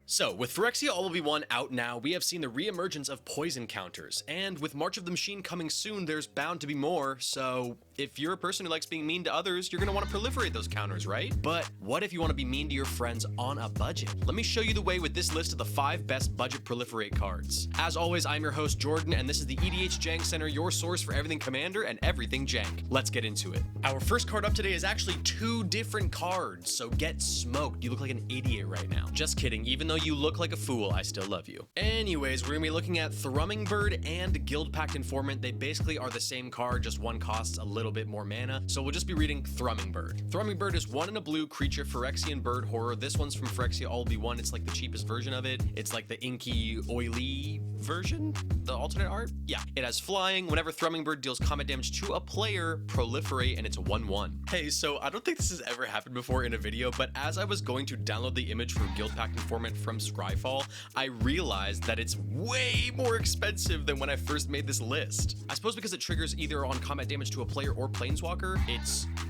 So, with Phyrexia All Will Be One out now, we have seen the re-emergence of poison counters, and with March of the Machine coming soon, there's bound to be more, so if you're a person who likes being mean to others, you're gonna want to proliferate those counters, right? But what if you want to be mean to your friends on a budget? Let me show you the way with this list of the 5 best budget proliferate cards. As always, I'm your host, Jordan, and this is the EDH Jank Center, your source for everything Commander and everything Jank. Let's get into it. Our first card up today is actually 2 different cards, so get smoked. You look like an idiot right now. Just kidding, even though you look like a fool, I still love you. Anyways, we're gonna be looking at Thrumming Bird and Guild Pact Informant. They basically are the same card, just one costs a little bit more mana, so we'll just be reading Thrumming Bird. Thrumming Bird is 1 in a blue creature, Phyrexian bird horror. This one's from Phyrexia All Will Be One. It's like the cheapest version of it. It's like the inky, oily version, the alternate art. Yeah, it has flying. Whenever Thrumming Bird deals combat damage to a player, proliferate, and it's a 1/1. Hey, so I don't think this has ever happened before in a video, but as I was going to download the image for Guild Pact Informant from Scryfall, I realized that it's way more expensive than when I first made this list. I suppose because it triggers either on combat damage to a player or planeswalker,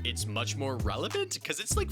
it's much more relevant because it's like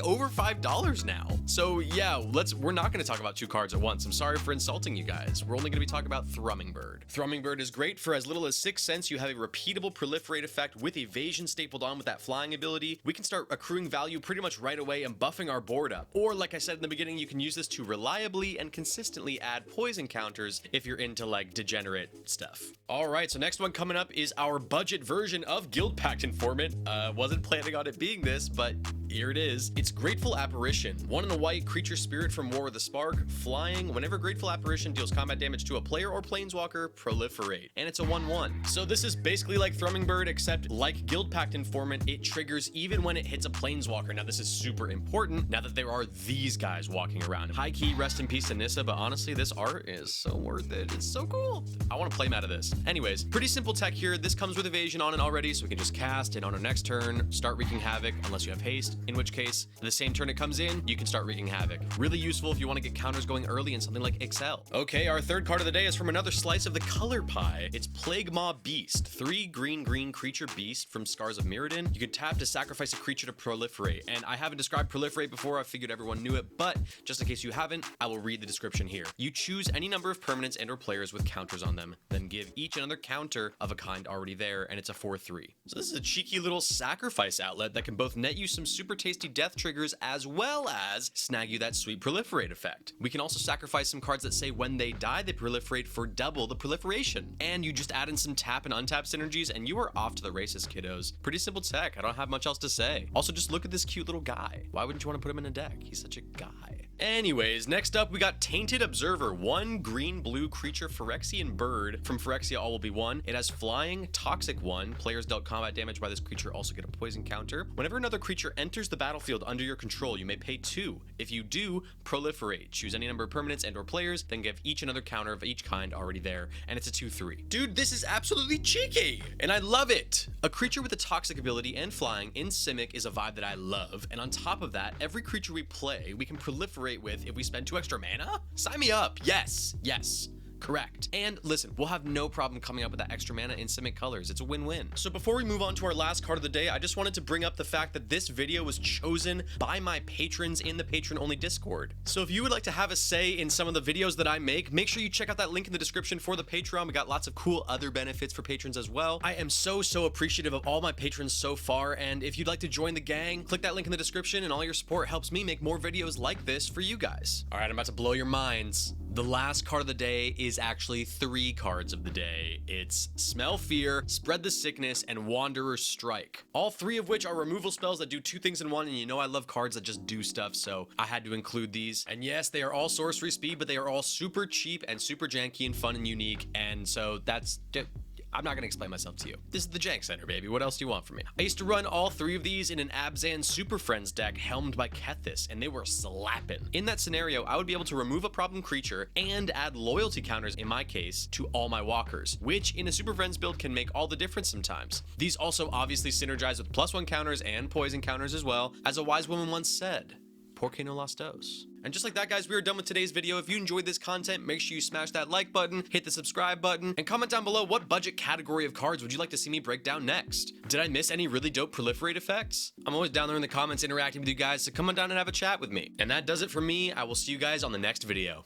over $5 now. So yeah, we're not going to talk about 2 cards at once. I'm sorry for insulting you guys. We're only going to be talking about Thrumming Bird. Thrumming Bird is great. For as little as 6 cents, you have a repeatable proliferate effect with evasion stapled on with that flying ability. We can start accruing value pretty much right away and buffing our board up. Or like I said in the beginning, you can use this to reliably and consistently add poison counters if you're into like degenerate stuff. All right, so next one coming up is our budget version of Guild Pact Informant. Wasn't planning on it being this, but here it is. It's Grateful Apparition. 1 in a white creature spirit from War with a Spark. Flying. Whenever Grateful Apparition deals combat damage to a player or planeswalker, proliferate. And it's a 1/1. So this is basically like Thrumming Bird, except like Guild Pact Informant, it triggers even when it hits a planeswalker. Now this is super important now that there are these guys walking around. High key, rest in peace to Nissa, but honestly, this art is so worth it. It's so cool. I want to play out of this. Anyways, pretty simple tech here. This comes with evasion on it already, so we can just cast, and on our next turn, start wreaking havoc, unless you have haste, in which case, the same turn it comes in, you can start wreaking havoc. Really useful if you want to get counters going early in something like Excel. Okay, our third card of the day is from another slice of the color pie. It's Plague Maw Beast, 3 green creature beast from Scars of Mirrodin. You can tap to sacrifice a creature to proliferate, and I haven't described proliferate before. I figured everyone knew it, but just in case you haven't, I will read the description here. You choose any number of permanents and or players with counters on them, then give each another counter of a kind already there, and it's a 4/3. So this is a cheeky little sacrifice outlet that can both net you some super tasty death triggers as well as snag you that sweet proliferate effect. We can also sacrifice some cards that say when they die they proliferate for double the proliferation. And you just add in some tap and untap synergies and you are off to the races, kiddos. Pretty simple tech. I don't have much else to say. Also, just look at this cute little guy. Why wouldn't you want to put him in a deck? He's such a guy. Anyways, next up we got Tainted Observer, 1 green-blue creature Phyrexian bird from Phyrexia All Will Be One. It has flying, toxic 1. Players dealt combat damage by this creature also get a poison counter. Whenever another creature enters the battlefield under your control, you may pay 2. If you do, proliferate. Choose any number of permanents and or players, then give each another counter of each kind already there, and it's a 2/3. Dude, this is absolutely cheeky, and I love it! A creature with a toxic ability and flying in Simic is a vibe that I love, and on top of that, every creature we play, we can proliferate with if we spend 2 extra mana? Sign me up! Yes! Yes! Correct. And listen, we'll have no problem coming up with that extra mana in Simic colors. It's a win-win. So before we move on to our last card of the day, I just wanted to bring up the fact that this video was chosen by my patrons in the patron-only Discord. So if you would like to have a say in some of the videos that I make sure you check out that link in the description for the Patreon. We got lots of cool other benefits for patrons as well. I am so appreciative of all my patrons so far, and if you'd like to join the gang, click that link in the description, and all your support helps me make more videos like this for you guys. All right, I'm about to blow your minds. The last card of the day is actually 3 cards of the day. It's Smell Fear, Spread the Sickness, and Wanderer's Strike. All 3 of which are removal spells that do 2 things in one, and you know I love cards that just do stuff, so I had to include these. And yes, they are all sorcery speed, but they are all super cheap and super janky and fun and unique, and so that's... I'm not going to explain myself to you. This is the Jank Center, baby. What else do you want from me? I used to run all 3 of these in an Abzan Super Friends deck helmed by Kethis, and they were slapping. In that scenario, I would be able to remove a problem creature and add loyalty counters, in my case, to all my walkers, which in a Super Friends build can make all the difference sometimes. These also obviously synergize with +1 counters and poison counters as well. As a wise woman once said, Por que no las dos? And just like that, guys, we are done with today's video. If you enjoyed this content, make sure you smash that like button, hit the subscribe button, and comment down below what budget category of cards would you like to see me break down next. Did I miss any really dope Proliferate effects? I'm always down there in the comments interacting with you guys, so come on down and have a chat with me. And that does it for me. I will see you guys on the next video.